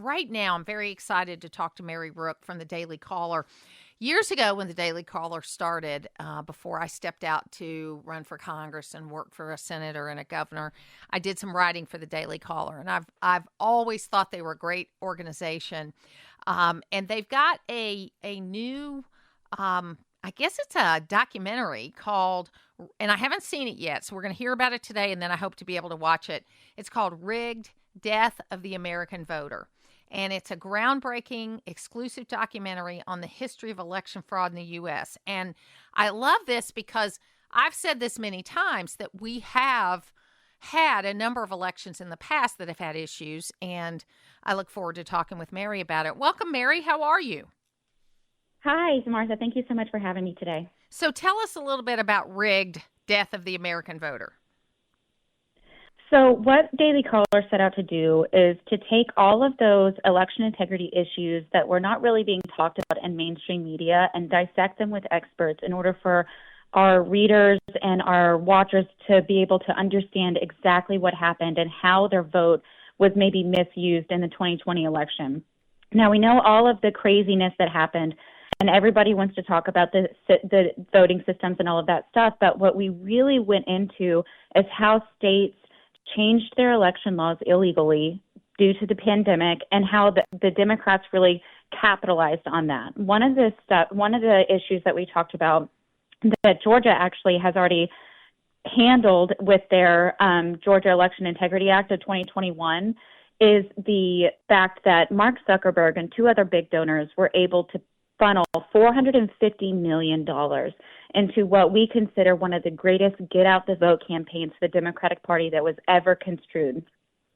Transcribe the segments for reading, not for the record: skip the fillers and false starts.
right now I'm very excited to talk to Mary Rook from the Daily Caller. Years ago, when the Daily Caller started, before I stepped out to run for Congress and work for a senator and a governor, I did some writing for the Daily Caller, and I've always thought they were a great organization. And they've got a new, I guess it's a documentary called, and I haven't seen it yet, so we're going to hear about it today, and then I hope to be able to watch it. It's called Rigged: Death of the American Voter. And it's a groundbreaking, exclusive documentary on the history of election fraud in the U.S. And I love this because I've said this many times that we have had a number of elections in the past that have had issues, and I look forward to talking with Mary about it. Welcome, Mary. How are you? Hi, Martha. Thank you so much for having me today. So tell us a little bit about Rigged: Death of the American Voter. So what Daily Caller set out to do is to take all of those election integrity issues that were not really being talked about in mainstream media and dissect them with experts in order for our readers and our watchers to be able to understand exactly what happened and how their vote was maybe misused in the 2020 election. Now, we know all of the craziness that happened, and everybody wants to talk about the voting systems and all of that stuff, but what we really went into is how states changed their election laws illegally due to the pandemic and how the Democrats really capitalized on that. One of the issues that we talked about that Georgia actually has already handled with their Georgia Election Integrity Act of 2021 is the fact that Mark Zuckerberg and two other big donors were able to funnel $450 million into what we consider one of the greatest get-out-the-vote campaigns for the Democratic Party that was ever construed.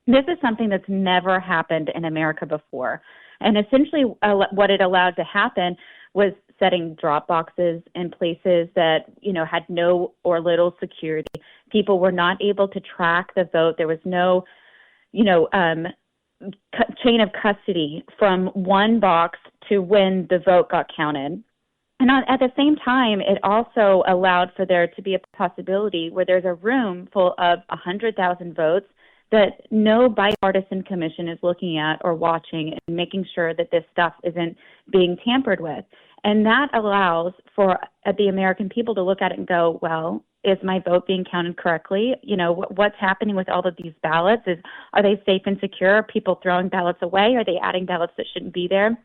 This is something that's never happened in America before. And essentially what it allowed to happen was setting drop boxes in places that, had no or little security. People were not able to track the vote. There was no, chain of custody from one box to when the vote got counted. And at the same time, it also allowed for there to be a possibility where there's a room full of 100,000 votes that no bipartisan commission is looking at or watching and making sure that this stuff isn't being tampered with. And that allows for the American people to look at it and go, well, is my vote being counted correctly? What's happening with all of these ballots? Are they safe and secure? Are people throwing ballots away? Are they adding ballots that shouldn't be there?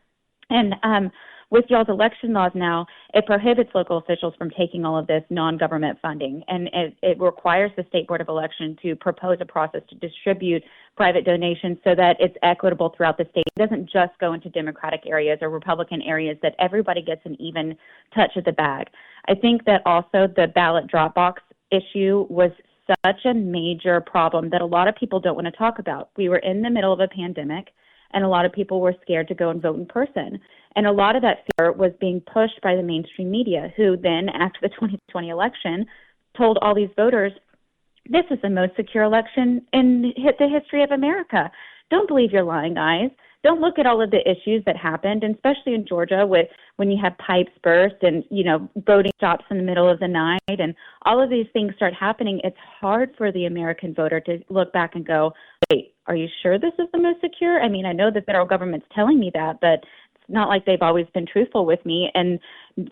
And with y'all's election laws now, it prohibits local officials from taking all of this non-government funding, and it requires the State Board of Election to propose a process to distribute private donations so that it's equitable throughout the state. It doesn't just go into Democratic areas or Republican areas, that everybody gets an even touch of the bag. I think that also the ballot drop box issue was such a major problem that a lot of people don't want to talk about. We were in the middle of a pandemic, and a lot of people were scared to go and vote in person. And a lot of that fear was being pushed by the mainstream media, who then, after the 2020 election, told all these voters, this is the most secure election in the history of America. Don't believe your lying eyes. Don't look at all of the issues that happened, and especially in Georgia when you have pipes burst and, voting stops in the middle of the night and all of these things start happening. It's hard for the American voter to look back and go, wait, are you sure this is the most secure? I mean, I know the federal government's telling me that, but it's not like they've always been truthful with me. And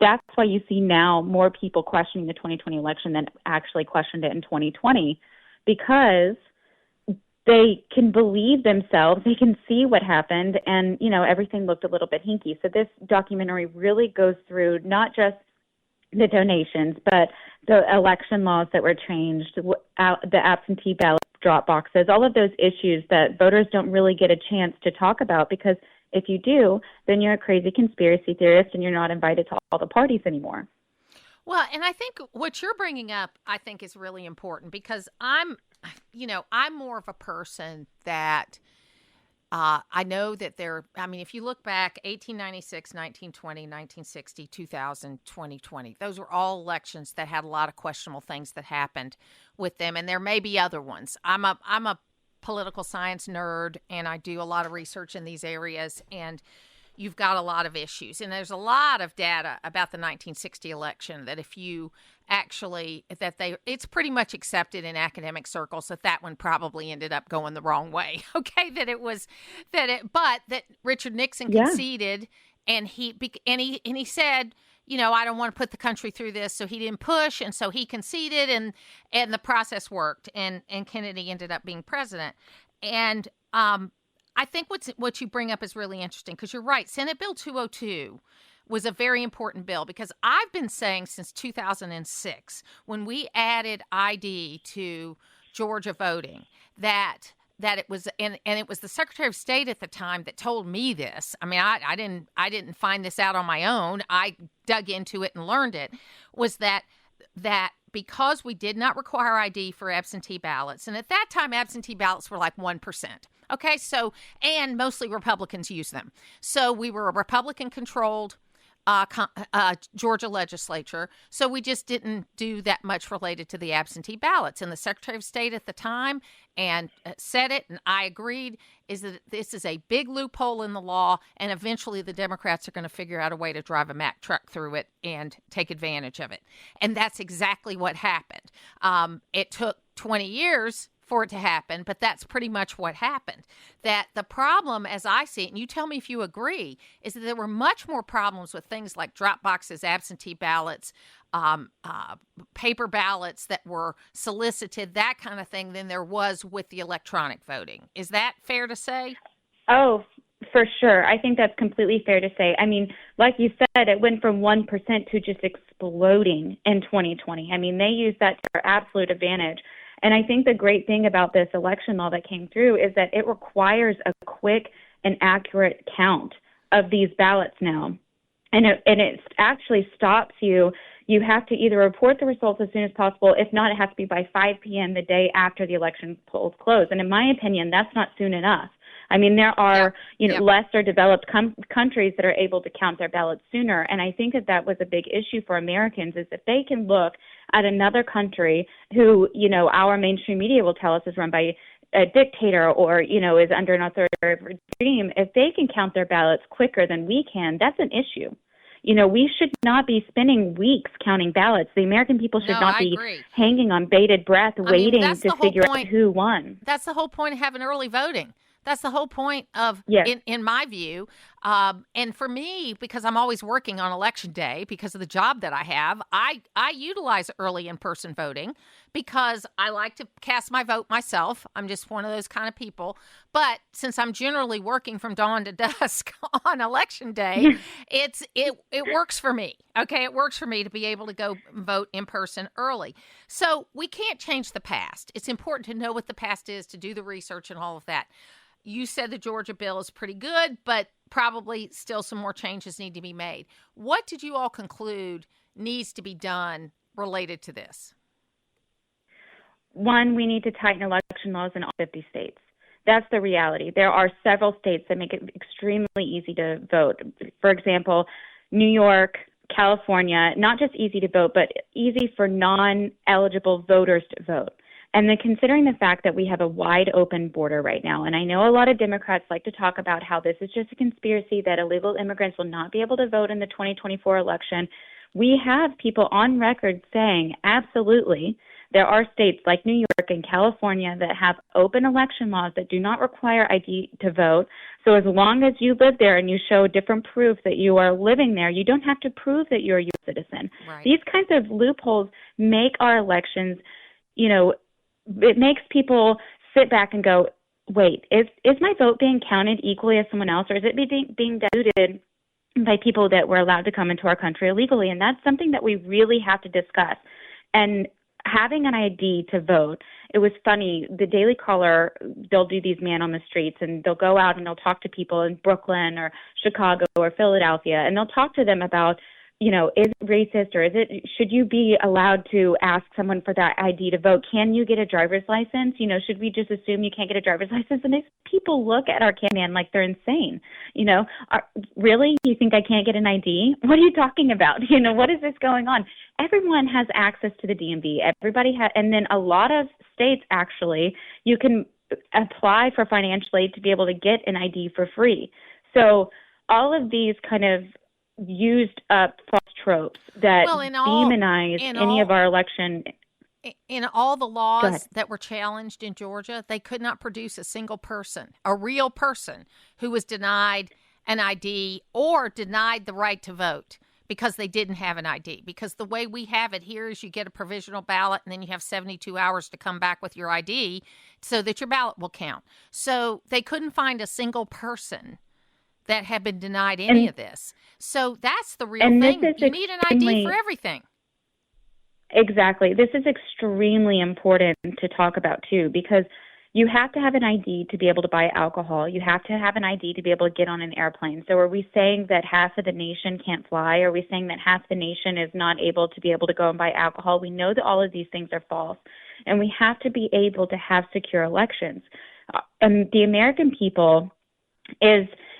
that's why you see now more people questioning the 2020 election than actually questioned it in 2020, because they can believe themselves, they can see what happened, and, everything looked a little bit hinky. So this documentary really goes through not just the donations, but the election laws that were changed, the absentee ballot drop boxes, all of those issues that voters don't really get a chance to talk about, because if you do, then you're a crazy conspiracy theorist and you're not invited to all the parties anymore. Well, and I think what you're bringing up, I think, is really important, because I'm more of a person that I know that if you look back, 1896, 1920, 1960, 2000, 2020, those were all elections that had a lot of questionable things that happened with them. And there may be other ones. I'm a political science nerd, and I do a lot of research in these areas. And you've got a lot of issues. And there's a lot of data about the 1960 election that if you actually, it's pretty much accepted in academic circles that one probably ended up going the wrong way. Okay, but that Richard Nixon conceded, and he said, I don't want to put the country through this, so he didn't push, and so he conceded, and the process worked, and Kennedy ended up being president. And I think what you bring up is really interesting, because you're right. Senate Bill 202 was a very important bill, because I've been saying since 2006, when we added ID to Georgia voting, that it was, and it was the Secretary of State at the time that told me this. I mean, I didn't find this out on my own. I dug into it and learned it. Was that because we did not require ID for absentee ballots, and at that time absentee ballots were like 1%. Okay, so, and mostly Republicans used them. So we were a Republican-controlled Georgia legislature, so we just didn't do that much related to the absentee ballots. And the Secretary of State at the time said it, and I agreed, is that this is a big loophole in the law, and eventually the Democrats are going to figure out a way to drive a Mack truck through it and take advantage of it. And that's exactly what happened. It took 20 years for it to happen, but that's pretty much what happened. That the problem, as I see it, and you tell me if you agree, is that there were much more problems with things like drop boxes, absentee ballots, paper ballots that were solicited, that kind of thing, than there was with the electronic voting. Is that fair to say? Oh, for sure. I think that's completely fair to say. I mean, like you said, it went from 1% to just exploding in 2020. I mean, they used that to their absolute advantage. And I think the great thing about this election law that came through is that it requires a quick and accurate count of these ballots now. And it actually stops you. You have to either report the results as soon as possible. If not, it has to be by 5 p.m. the day after the election polls close. And in my opinion, that's not soon enough. I mean, there are, lesser developed countries that are able to count their ballots sooner. And I think that was a big issue for Americans, is that they can look at another country who, our mainstream media will tell us is run by a dictator or, is under an authoritarian regime. If they can count their ballots quicker than we can, that's an issue. We should not be spending weeks counting ballots. The American people should not be hanging on bated breath, waiting to figure out who won. That's the whole point of having early voting. That's the whole point of, in my view. And for me, because I'm always working on election day, because of the job that I have, I utilize early in-person voting because I like to cast my vote myself. I'm just one of those kind of people. But since I'm generally working from dawn to dusk on election day, it works for me. Okay, it works for me to be able to go vote in person early. So we can't change the past. It's important to know what the past is, to do the research and all of that. You said the Georgia bill is pretty good, but probably still some more changes need to be made. What did you all conclude needs to be done related to this? One, we need to tighten election laws in all 50 states. That's the reality. There are several states that make it extremely easy to vote. For example, New York, California, not just easy to vote, but easy for non-eligible voters to vote. And then considering the fact that we have a wide open border right now, and I know a lot of Democrats like to talk about how this is just a conspiracy, that illegal immigrants will not be able to vote in the 2024 election, we have people on record saying absolutely there are states like New York and California that have open election laws that do not require ID to vote. So as long as you live there and you show different proof that you are living there, you don't have to prove that you're a U.S. citizen. Right. These kinds of loopholes make our elections, it makes people sit back and go, wait, is my vote being counted equally as someone else, or is it being diluted by people that were allowed to come into our country illegally? And that's something that we really have to discuss. And having an ID to vote, it was funny, the Daily Caller, they'll do these man on the streets, and they'll go out and they'll talk to people in Brooklyn or Chicago or Philadelphia, and they'll talk to them about, is it racist, or should you be allowed to ask someone for that ID to vote? Can you get a driver's license? Should we just assume you can't get a driver's license? And these people look at our campaign like they're insane. Really? You think I can't get an ID? What are you talking about? What is this going on? Everyone has access to the DMV. Everybody has, and then a lot of states actually, you can apply for financial aid to be able to get an ID for free. So all of these kind of used up false tropes that Well, demonize any of our election. in all the Go ahead. laws that were challenged in Georgia, they could not produce a single person, a real person, who was denied an ID or denied the right to vote because they didn't have an ID. Because the way we have it here is you get a provisional ballot and then you have 72 hours to come back with your ID so that your ballot will count. So they couldn't find a single person that had been denied any of this. So that's the real thing. You need an ID for everything. Exactly. This is extremely important to talk about, too, because you have to have an ID to be able to buy alcohol. You have to have an ID to be able to get on an airplane. So are we saying that half of the nation can't fly? Are we saying that half the nation is not able to be able to go and buy alcohol? We know that all of these things are false, and we have to be able to have secure elections. And the American people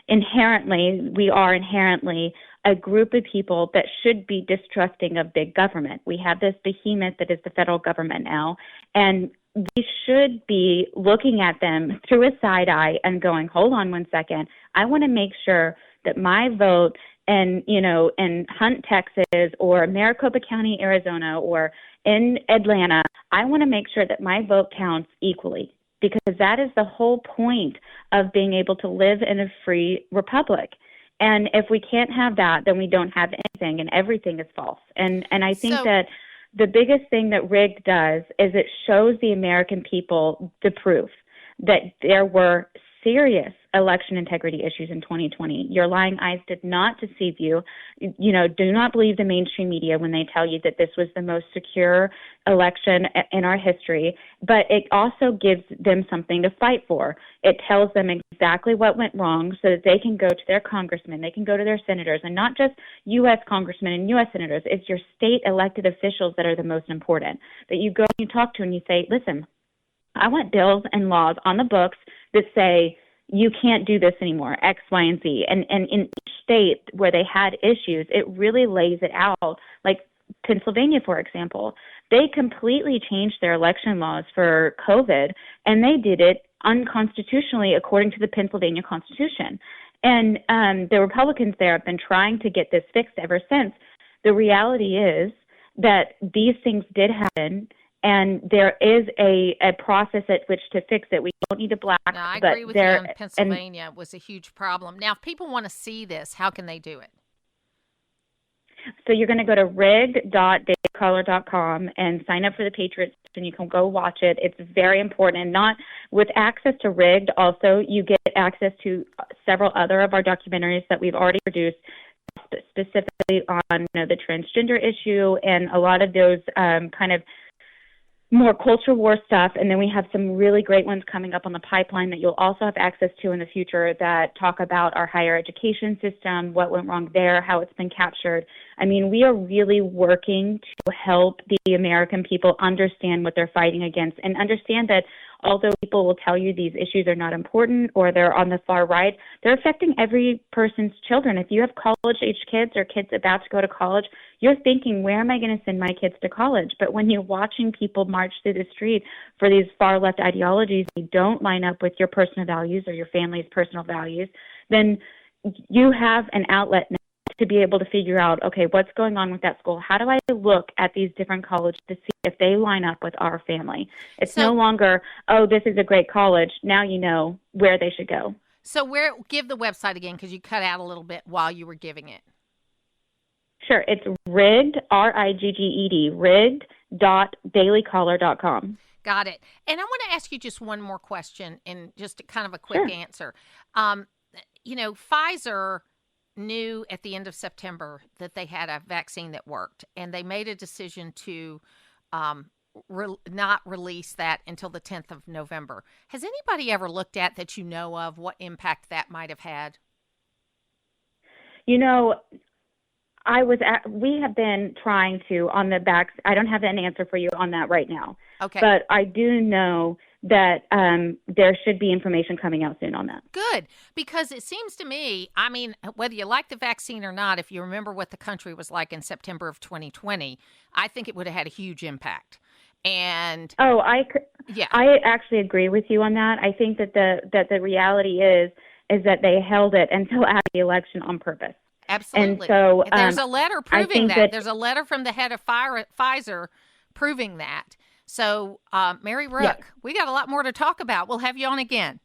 we are inherently a group of people that should be distrusting of big government. We have this behemoth that is the federal government now, and we should be looking at them through a side eye and going, hold on one second. I want to make sure that my vote in Hunt, Texas, or Maricopa County, Arizona, or in Atlanta, I want to make sure that my vote counts equally, because that is the whole point of being able to live in a free republic. And if we can't have that, then we don't have anything, and everything is false. And I think that the biggest thing that rigged does is it shows the American people the proof that there were serious election integrity issues in 2020. Your lying eyes did not deceive you. Do not believe the mainstream media when they tell you that this was the most secure election in our history, but it also gives them something to fight for. It tells them exactly what went wrong so that they can go to their congressmen, they can go to their senators, and not just U.S. congressmen and U.S. senators. It's your state elected officials that are the most important, that you go and you talk to and you say, listen, I want bills and laws on the books that say you can't do this anymore, X, Y, and Z. And in each state where they had issues, it really lays it out. Like Pennsylvania, for example, they completely changed their election laws for COVID, and they did it unconstitutionally according to the Pennsylvania Constitution. And the Republicans there have been trying to get this fixed ever since. The reality is that these things did happen, and there is a process at which to fix it. We don't need to black. No, I agree with you on Pennsylvania was a huge problem. Now, if people want to see this, how can they do it? So you're going to go to rigged.dailycaller.com and sign up for the Patriots, and you can go watch it. It's very important. And not with access to Rigged, also you get access to several other of our documentaries that we've already produced, specifically on the transgender issue and a lot of those kind of more culture war stuff. And then we have some really great ones coming up on the pipeline that you'll also have access to in the future that talk about our higher education system, what went wrong there, how it's been captured. I mean, we are really working to help the American people understand what they're fighting against, and understand that although people will tell you these issues are not important or they're on the far right, they're affecting every person's children. If you have college-age kids or kids about to go to college, you're thinking, where am I going to send my kids to college? But when you're watching people march through the street for these far-left ideologies that don't line up with your personal values or your family's personal values, then you have an outlet now to be able to figure out, okay, what's going on with that school? How do I look at these different colleges to see if they line up with our family? It's no longer, oh, this is a great college. Now you know where they should go. So give the website again, because you cut out a little bit while you were giving it. Sure. It's rigged, rigged, rigged.dailycaller.com. Got it. And I want to ask you just one more question, and just kind of a quick answer. Pfizer knew at the end of September that they had a vaccine that worked, and they made a decision to not release that until the 10th of November. Has anybody ever looked at, that you know of, what impact that might have had? We have been trying to on the back. I don't have an answer for you on that right now. Okay. But I do know that there should be information coming out soon on that. Good, because it seems to me, I mean, whether you like the vaccine or not, if you remember what the country was like in September of 2020, I think it would have had a huge impact. And I actually agree with you on that. I think that the reality is is that they held it until after the election on purpose. Absolutely. And so there's a letter proving that. There's a letter from the head of Pfizer proving that. So, Mary Rook, Yes. we got a lot more to talk about. We'll have you on again.